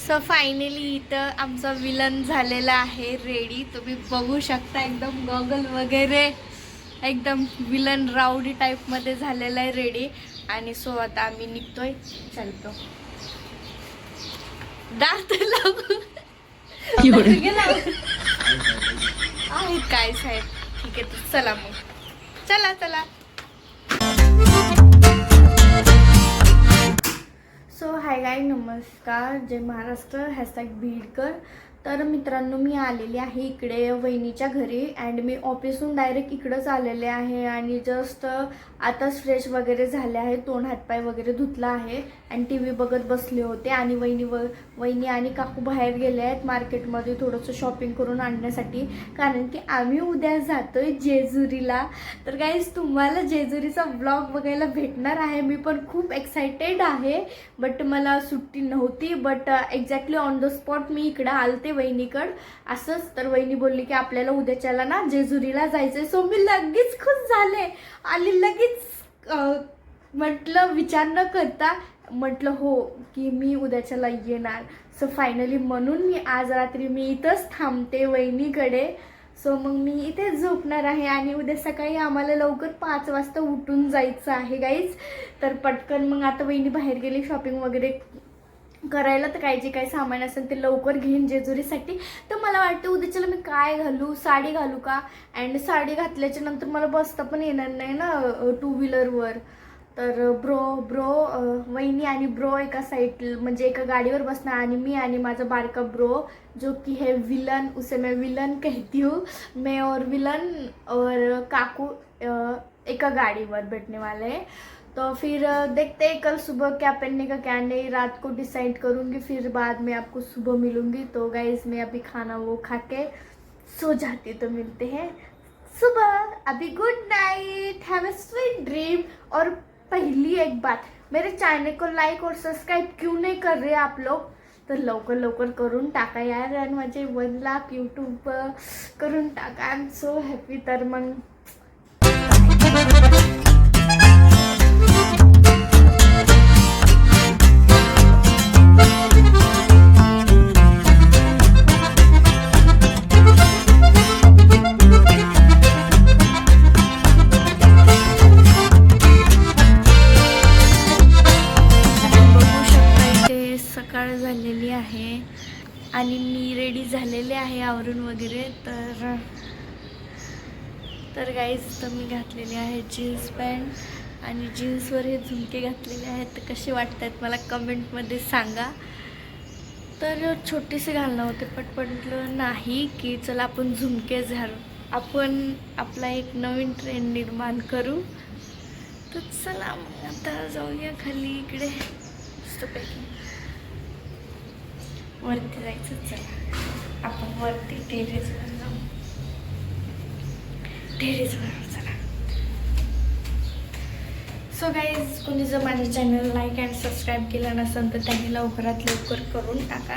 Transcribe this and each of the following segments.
So finally इथं आमचा villain झालेला आहे रेडी. तुम्ही बघू शकता एकदम गॉगल वगैरे एकदम विलन राऊडी टाईपमध्ये झालेला आहे रेडी. आणि सो आता आम्ही निघतोय, चलतो. दात लागू आहेत काय साहेब. ठीक आहे तर चला मग, चला चला. सो हाय गाय, नमस्कार, जय महाराष्ट्र, हॅशटॅग बीडकर. तर मित्रांनो, मी आलेली आहे इकडे वहिनीच्या घरी अँड मी ऑफिसहून डायरेक्ट इकडंच आलेले आहे. आणि जस्ट आताच फ्रेश वगैरे झाले आहे, तोंड हातपाय वगैरे धुतला आहे आणि टी व्ही बघत बसले होते. आणि वहिनी आणि काकू बाहेर गेले आहेत मार्केटमध्ये थोडंसं शॉपिंग करून आणण्यासाठी, कारण की आम्ही उद्या जातोय जेजुरीला. तर गाईज, तुम्हाला जेजुरीचा ब्लॉग बघायला भेटणार आहे. मी पण खूप एक्सायटेड आहे, बट मला सुट्टी नव्हती. But exactly on the spot मी इकडं आलते वहिनीकडं असंच. तर वहिनी बोलली की आपल्याला उद्याच्याला ना जेजुरीला जायचं आहे. सो मी लगेच खुश झाले आणि लगेच म्हटलं, विचार न करता म्हटलं हो की मी उद्याच्याला येणार. सो फायनली म्हणून मी आज रात्री मी इथंच थांबते वहिनीकडे. सो मग मी इथेच झोपणार आहे आणि उद्या सकाळी आम्हाला लवकर 5 वाजता उठून जायचं आहे गाईज. तर पटकन मग आता वहिनी बाहेर गेली शॉपिंग वगैरे करायला, तर काय जे काही सामान असेल ते लवकर घेईन जेजुरीसाठी. तर मला वाटतं उद्याच्याला मी काय घालू, साडी घालू का. अँड साडी घातल्याच्या नंतर मला बसता पण येणार नाही ना 2 व्हीलरवर. तर ब्रो वहिनी आणि ब्रो एका साईड म्हणजे एका गाडीवर बसणार आणि मी आणि माझा बारका ब्रो, जो कि है विलन, उसे मैं विलन कहती हूँ. मैं और विलन और काकू एका गाड़ीवर बैठने वाले हैं. तो फिर देखते हैं कल सुबह क्या पहनने का क्या नहीं, रात को डिसाइड करूँगी, फिर बाद में आपको सुबह मिलूँगी. तो गाइस, मैं अभी खाना वो खा के सो जाती, तो मिलते हैं सुबह. अभी good Knight, have a sweet dream. और पहली एक बात, मेरे चैनल को लाइक और सब्सक्राइब क्यों नहीं कर रहे आप लोग, तर लवकर लवकर करून टाका यार. आणि माझे 1 लाख यूट्यूब करून टाका. I am so happy. तर मग झालेली आहे आणि मी रेडी झालेले आहे आवरून वगैरे. तर गाईज, तर मी घातलेले आहे जीन्स पॅन्ट आणि जीन्सवर हे झुमके घातलेले आहेत. तर कसे वाटत आहेत मला कमेंटमध्ये सांगा. तर छोटेसे घालणं होते, पटपटलं नाही की चला आपण झुमके घालू, आपण आपला एक नवीन ट्रेंड निर्माण करू. तर चला मग आता जाऊया खाली इकडे मस्तपैकी. वरती जायचं, चला आपण वरती टेरेसवर जाऊ. टेरेसवर चला. सो गाईज, कोणी जर माझ्या चॅनल लाईक अँड सबस्क्राईब केलं नसेल तर त्यांनी लवकरात लवकर करून टाका.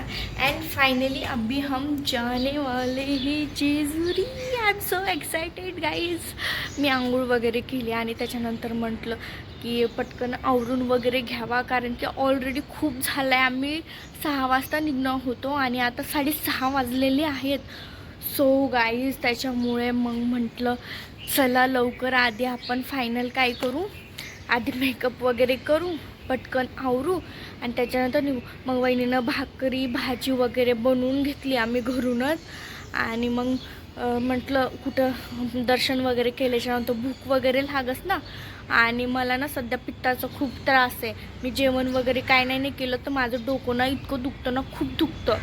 अँड फायनली अभी हम जाने वाले ही Jejuri. I am so excited guys. मी आंघोळ वगैरे केली आणि त्याच्यानंतर म्हटलं की पटकन आवरून वगैरे घ्यावा, कारण की ऑलरेडी खूप झालं आहे. आम्ही 6 वाजता निघणार होतो आणि आता 6:30 वाजलेले आहेत. सो गाईज, त्याच्यामुळे मग म्हटलं चला लवकर आधी आपण फायनल काय करू, आधी मेकअप वगैरे करू, पटकन आवरू आणि त्याच्यानंतर निघू. मग वहिनीनं भाकरी भाजी वगैरे बनवून घेतली आम्ही घरूनच. आणि मग म्हटलं कुठं दर्शन वगैरे केल्याच्यानंतर भूक वगैरे लागस ना. आणि मला ना सध्या पित्ताचा खूप त्रास आहे. मी जेवण वगैरे काय नाही केलं तर माझं डोकं ना इतकं दुखतं ना, खूप दुखतं.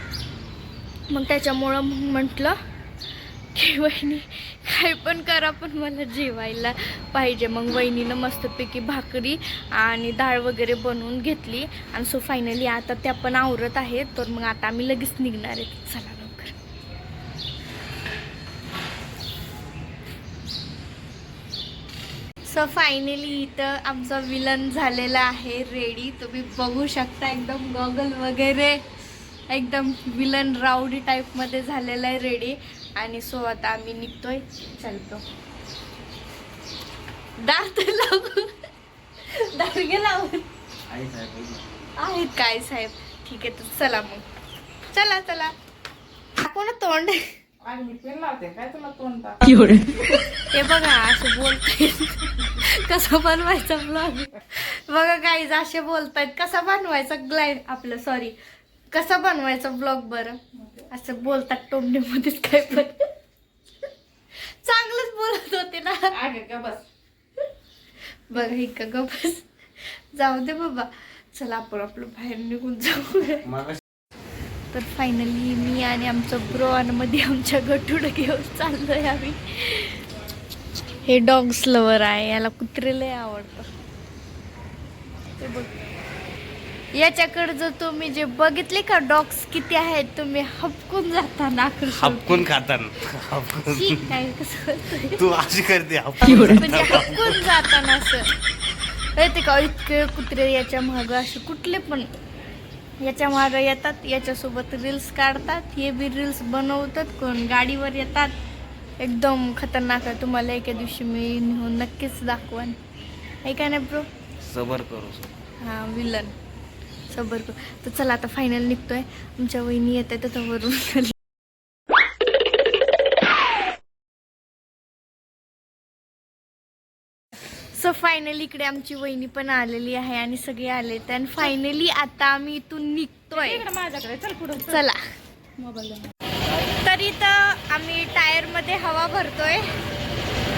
मग त्याच्यामुळं मग म्हटलं की वहिनी काय पण करा पण मला जेवायला पाहिजे. मग वहिनीनं मस्तपैकी भाकरी आणि डाळ वगैरे बनवून घेतली. आणि सो फायनली आता त्या पण आवरत आहेत. तर मग आता आम्ही लगेच निघणार आहे. चला लवकर. सो फायनली इथं आमचा विलन झालेला आहे रेडी. तुम्ही बघू शकता एकदम गॉगल वगैरे एकदम विलन राऊडी टाईपमध्ये झालेला आहे रेडी. आणि सो आता आम्ही निघतोय, चलतो. दात लागू दात गेला आहेत काय साहेब. ठीक आहे तर चला मग. चला चला कोण तोंड हे बघा असं बोलतायत कसं बनवायचा ब्लॉग बघा गाईज असे बोलतायत कसा बनवायचा आपलं सॉरी कसा बनवायचा ब्लॉग बरं असं बोलतात टोमणीमध्येच काय पण चांगलंच बोलत होते ना बघा हे का ग बस जाऊ दे बाबा चला आपण आपलं बाहेर निघून जाऊ तर फायनली मी आणि आमचं ब्रो आणि मध्ये आमच्या गटुडं घेऊन चाललोय आम्ही हे डॉग्स लवर आहे याला कुत्रे लय आवडतं ते बघ याच्याकडे जर तुम्ही जे बघितले का डॉग्स किती आहेत तुम्ही हपकून जाता नाकून हपकून खाता काय कसं तू अशी करते म्हणजे हपकून जाताना असं ते का इतके कुत्रे याच्या मागं असे कुठले पण याच्या मागं येतात याच्यासोबत रील्स काढतात हे बी रील्स बनवतात कोण गाडीवर येतात एकदम खतरनाक आहे तुम्हाला एका दिवशी मी नेऊन नक्कीच दाखवान आहे का नाही ब्रो सबर करू हा विलन सबर करू तर चला आता फायनल निघतोय आमच्या वहिनी येत आहे त्याच्यावरून सो फायनली इकडे आमची वहिनी पण आलेली आहे आणि सगळे आले आणि फायनली आता आम्ही इथून निघतोय चला तरी तर आम्ही टायर मध्ये हवा भरतोय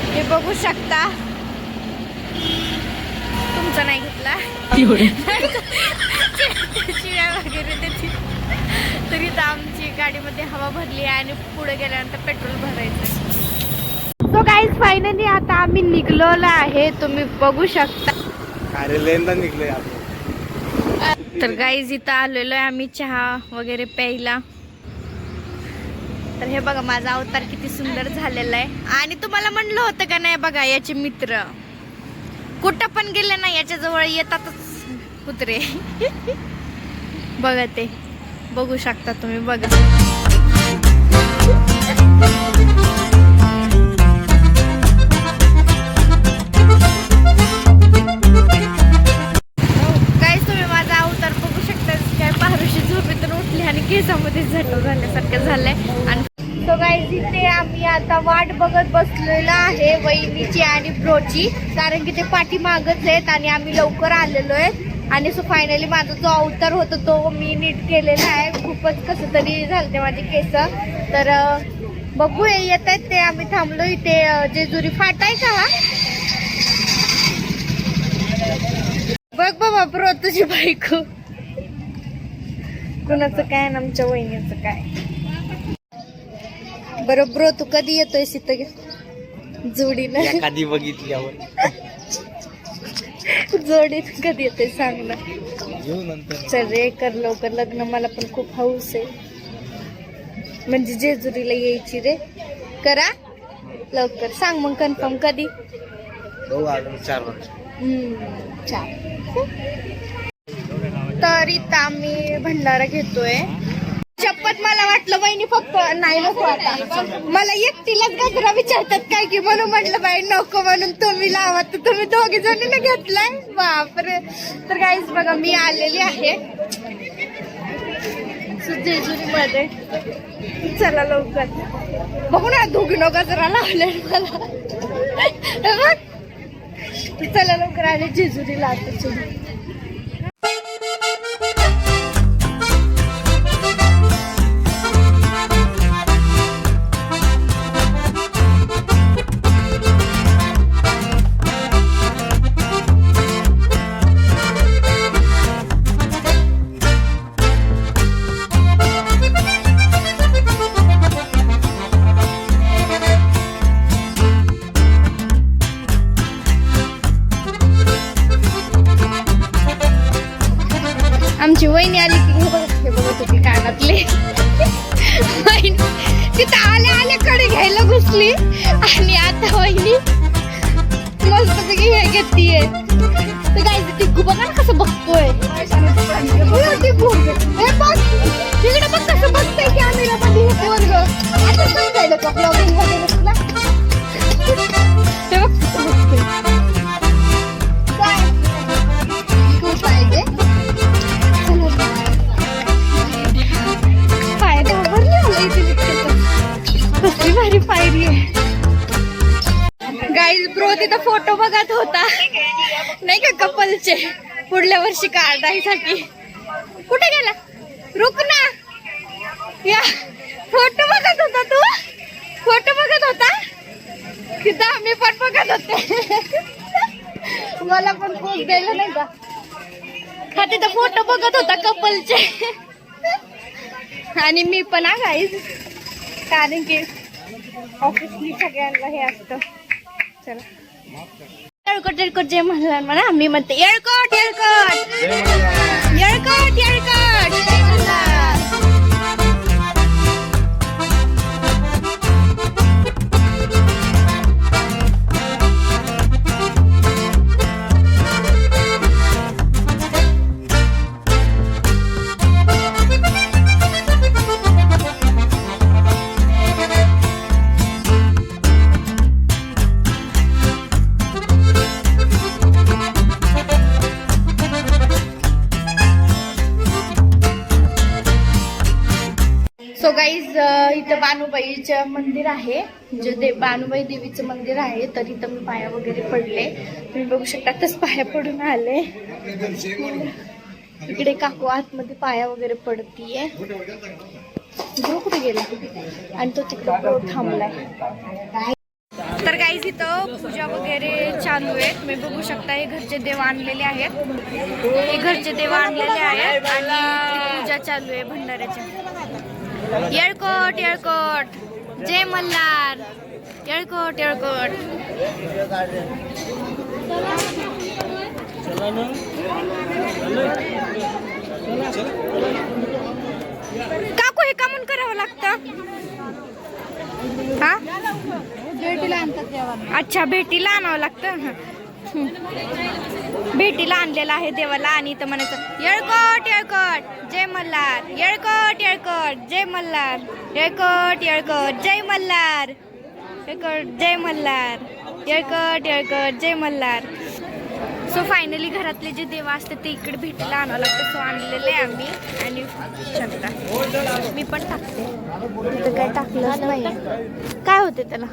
हे बघू शकता तुमचा नाही घेतला शिव्या वगैरे त्याची तरी तर आमची गाडीमध्ये हवा भरली आहे आणि पुढे गेल्यानंतर पेट्रोल भरायचं सो गाईज फायनली आता आम्ही निघलेलो आहे तुम्ही बघू शकता तर गाईज इथं आलेलो आहे आम्ही चहा वगैरे प्यायला तर हे बघा माझा अवतार किती सुंदर झालेला आहे आणि तुम्हाला म्हणलं होतं का नाही बघा याचे मित्र कुठं पण गेले ना याच्या जवळ येतातच कुत्रे बघा ते बघू शकता तुम्ही बघा आणि केसामध्ये झटो झाल्यासारखं झालंय आणि सो गाईज इथे आम्ही आता वाट बघत बसलेलो आहे वहिनीची आणि ब्रोची कारण की ते पाठीमागच आहेत आणि आम्ही लवकर आलेलो आहे आणि सो फायनली माझा जो अवतार होता तो मी नीट केलेला आहे खूपच कसं तरी झालते माझे केस तर बघू हे येत आहेत ते आम्ही थांबलो इथे जेजुरी फाटा आहे का बघ बाबा ब्रो तुझी बायको कुणाचं काय आणि आमच्या वहिनीचं काय बरं ब्रो तू कधी येतोय इथं जोडीनं कधी बघितल्यावर जोडीनं कधी येतोय सांग ना चल रे कर लवकर लग्न मला पण खूप हौस आहे म्हणजे जेजुरीला यायची रे करा लवकर सांग मग कन्फर्म कधी 4 वर्ष 4 तर इथं आम्ही भंडारा घेतोय शपथ मला वाटलं बहिणी फक्त नाही नको आता मला एकटीलाच गजरा विचारतात काय की म्हणून म्हटलं बाई नको म्हणून तुम्ही लावा तर तुम्ही दोघी जणीने घेतलाय बापरे तर गाईस बघा मी आलेली आहे जेजुरी मध्ये चला लवकर बघू ना दोघीनं गजरा लावले मला चला लवकर आले जेजुरीला आता तिथं फोटो बघत होता नाही का कपलचे पुढल्या वर्षी काढायसाठी. कुठे गेला? रुक ना. या फोटो बघत होता तू? फोटो बघत होता तिथं? मी पण बघत होते. मला पण पोच द्यायला नाही का? हा तिथं फोटो बघत होता कपलचे. आणि मी पण गाईज, कारण की ऑफिसली सगळ्यांना हे असतं. चला येळकोट येळकोट जय मल्हार म्हणा. मी म्हणते येळकोट येळकोट येळकोट येळकोट जय मल्हार. सो गाईज इथं बानुबाईचं मंदिर आहे, जे बानुबाई देवीचं मंदिर आहे. तर इथं मी पाया वगैरे पडले, तुम्ही बघू शकता. आताच पाया पडून आले. इकडे काकू आतमध्ये पाया वगैरे पडतीये. कुठे गेला आणि तो तिकडे थांबलाय. तर गाईज इथं पूजा वगैरे चालू आहे. तुम्ही बघू शकता हे घरचे देव आणलेले आहेत. हे घरचे देव आणलेले आहेत आणि पूजा चालू आहे भंडाऱ्याच्या. येळकोट येळकोट जय मल्हार. येळकोट येळकोट. काकू हे कामून करावं लागतं? हा भेटीला आणतात. अच्छा भेटीला आणावं लागतं. भेटीला आणलेला आहे देवाला. आणि इथं म्हणायचं येळकोट येळकोट जय मल्हार. येळकोट येळकोट जय मल्हार. येळकोट येळकोट जय मल्हार. येळकोट जय मल्हार. येळकोट येळकोट जय मल्हार. सो फायनली घरातले जे देव असतात ते इकडे भेटीला आणावं लागतं. सो आणलेले आम्ही. आणि शकता मी पण टाकते. तिथं काय टाकलंच नाही. काय होते त्याला?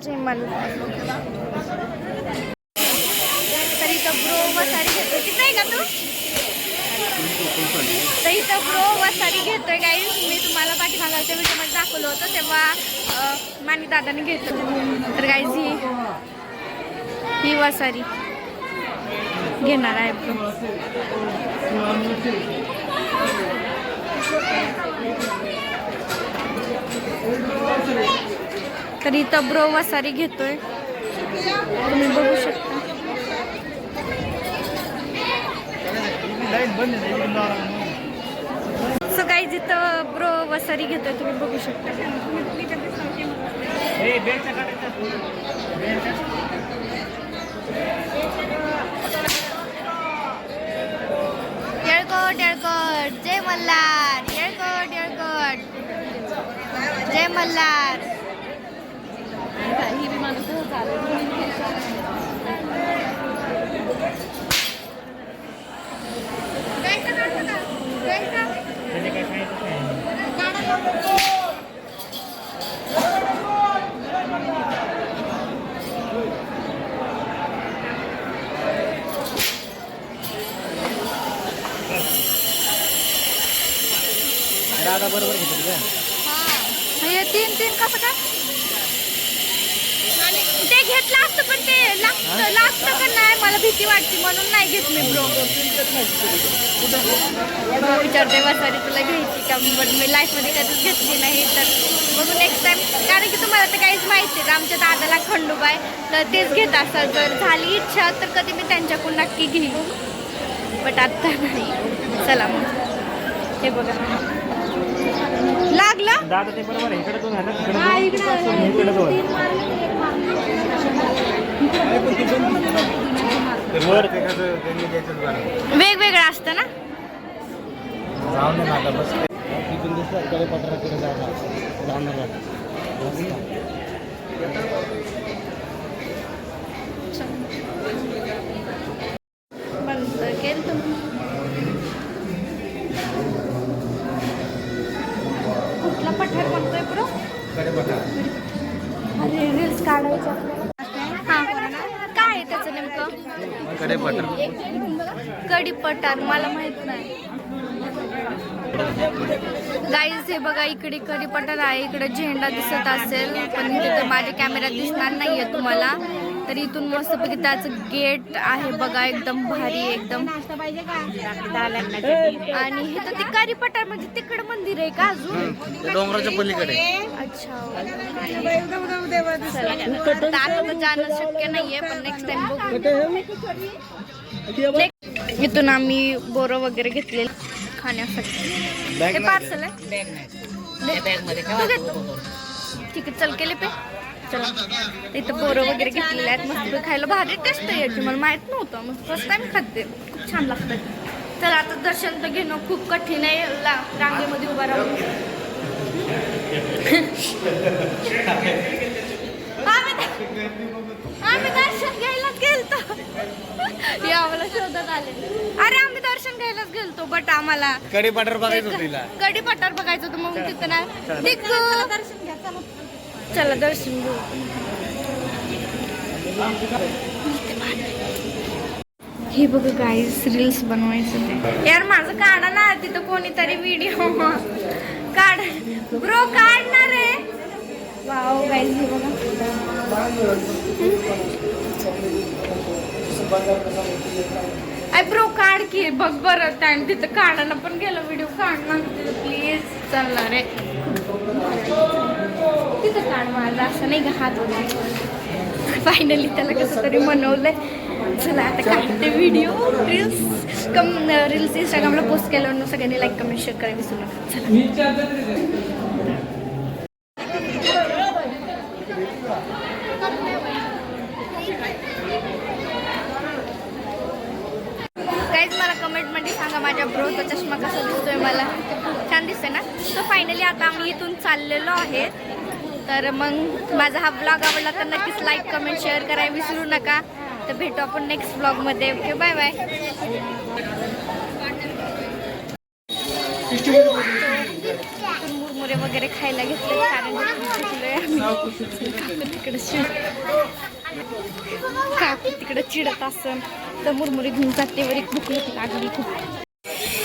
जय मल्हार. तरी तर ब्रो वसारी घेतोय. तिथे आहे का तू? तर इथं ब्रो वसारी घेतोय गाईज. मी तुम्हाला पाठीमागाच्या व्हिडिओमध्ये दाखवलं होतं तेव्हा मानी दादाने घेतलं. तर गाईज ही वसारी घेणार आहे ब्रो. तर इथं ब्रो वसारी घेतोय, तुम्ही बघू शकता. सो गाईज इथं ब्रो वसारी घेतोय, तुम्ही बघू शकता. येळकोट येळकोट जय मल्हार. येळकोट येळकोट जय मल्हार. दादा बरोबर घेतलं का? हे तीन तीन कसं का ते घेतलं असतं, पण ते लागतं का नाही मला भीती वाटते म्हणून नाही घेत मी ब्रो. विचारते वसारी तुला घ्यायची का, बट मी लाईफमध्ये कधीच घेतली नाही. तर बघू नेक्स्ट टाइम, कारण की तुम्हाला तर काहीच माहिती आहे. आमच्या दादाला खंडोबा आहे तर तेच घेत असतात. जर झाली इच्छा तर कधी मी त्यांच्याकडून नक्की घेईन, बट आत्ता नाही. चला मग हे बघा लागलं दादा ते बरोबर आहे. इकडे दोन आहे ना, वेगवेगळं असतं ना. जाऊन दे ना आता बस. तिथून दुसऱ्या कडे पत्राकडे जाणार. बंद केलं तुम्ही. कुठला पठार म्हणतोय ब्रो? कडे पठार. अरे रील्स काढायच्या हां काय आहे त्याचं नेमकं? कडे बटर. कढी पटार मला माहित नाही. गाईज हे बघा इकडे कढी पटार आहे, इकडे झेंडा दिसत असेल पण तिथं माझ्या कॅमेऱ्यात दिसणार नाहीये तुम्हाला. तर इथून मस्तपैकी त्याचं गेट आहे बघा, एकदम भारी एकदम. आणि हे तर ते कढी पटार म्हणजे तिकडे मंदिर आहे का अजून? डोंगराच्या पलीकडे. अच्छा आता तर जाणं शक्य नाहीये पण नेक्स्ट टाइम बघू. इथून आम्ही बोरं वगैरे घेतले खाण्यासाठी. हे पार्सल आहे तू घेतो? ठीक आहे चल केले पे. चला इथं बोरं वगैरे घेतलेले आहेत मस्त खायला भारी टेस्ट आहे याची, मला माहित नव्हतं. मग फर्स्ट टाइम खाते, खूप छान लागतं. चला आता दर्शन तर घेणं खूप कठीण आहे, रांगेमध्ये उभा राहून. आम्ही दर्शन घ्यायलाच गेलतो. हे आम्हाला शोधत आले. अरे आम्ही दर्शन घ्यायलाच गेलतो बट आम्हाला कढी बटर बघायचं होतं तिला. कढी पटार बघायचं होतं मग तिथं नाही. दर्शन घ्या चला दर्शन घेऊ. हे बघ गाईस रील्स बनवायचं ते. यार माझं काढा ना तिथं कोणीतरी व्हिडिओ काढ ब्रो काढणार आहे. वाव गाईस हे बघा आय ब्रो काढ की बघ बरं टाइम तिथं काढायला पण गेलं व्हिडिओ काढणार तिथं प्लीज. चालणार रे तिथं काढ माझा असं नाही का हात वगैरे. फायनली त्याला कसं तरी मनवलंय. चला आता काढते व्हिडिओ रील्स इंस्टाग्रामला पोस्ट केल्यावर सगळ्यांनी लाईक कमेंट शेअर करायला विसरू नका. चला गाईज मला कमेंटमध्ये सांगा माझ्या ब्रोचा चष्मा कसा दिसतोय, मला छान दिसतोय ना. सो फायनली आता आम्ही इथून चाललेलो आहे. तर मग माझा हा ब्लॉग आवडला तर नक्कीच लाईक कमेंट शेअर करायला विसरू नका. तर भेटू आपण नेक्स्ट ब्लॉगमध्ये. Okay bye bye. मुरमुरे वगैरे खायला घेतले कारण तिकडे चिडत असन तर मुरमुरे घेऊन जाते. वर एक भूक लागली खूप.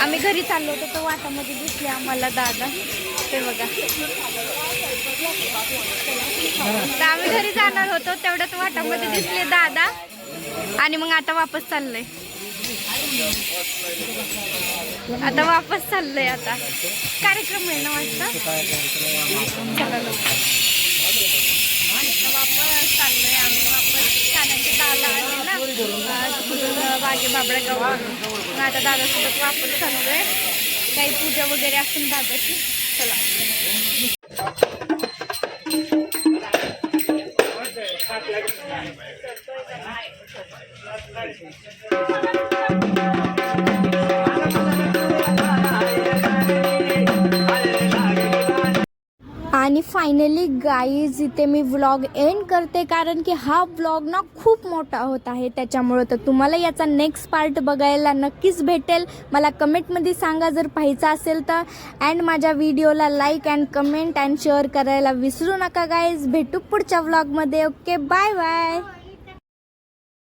आम्ही घरी चाललो होतो तर वाटामध्ये दिसले आम्हाला दादा. ते बघा तर आम्ही घरी जाणार होतो तेवढ्यात वाटामध्ये दिसले दादा आणि मग आता वापस चाललंय. आता वापस चाललंय. आता कार्यक्रम आहे ना वाटतं. चला वापस चाललोय आम्ही. वापस खाण्याचे दादा आले ना बागे बाबळा गाव. आता दादासोबत वापस चाललोय. काही पूजा वगैरे असून दादाची. चला आणि फायनली गाईज इथे मी व्लॉग एंड करते कारण की हा व्लॉग ना खूप मोठा होत आहे त्याच्यामुळं. तर तुम्हाला याचा नेक्स्ट पार्ट बघायला नक्कीच भेटेल. मला कमेंटमध्ये सांगा जर पाहायचा असेल तर. अँड माझ्या व्हिडिओला like and comment and share करायला विसरू नका गाईज. भेटू पुढच्या व्लॉगमध्ये. Okay bye bye.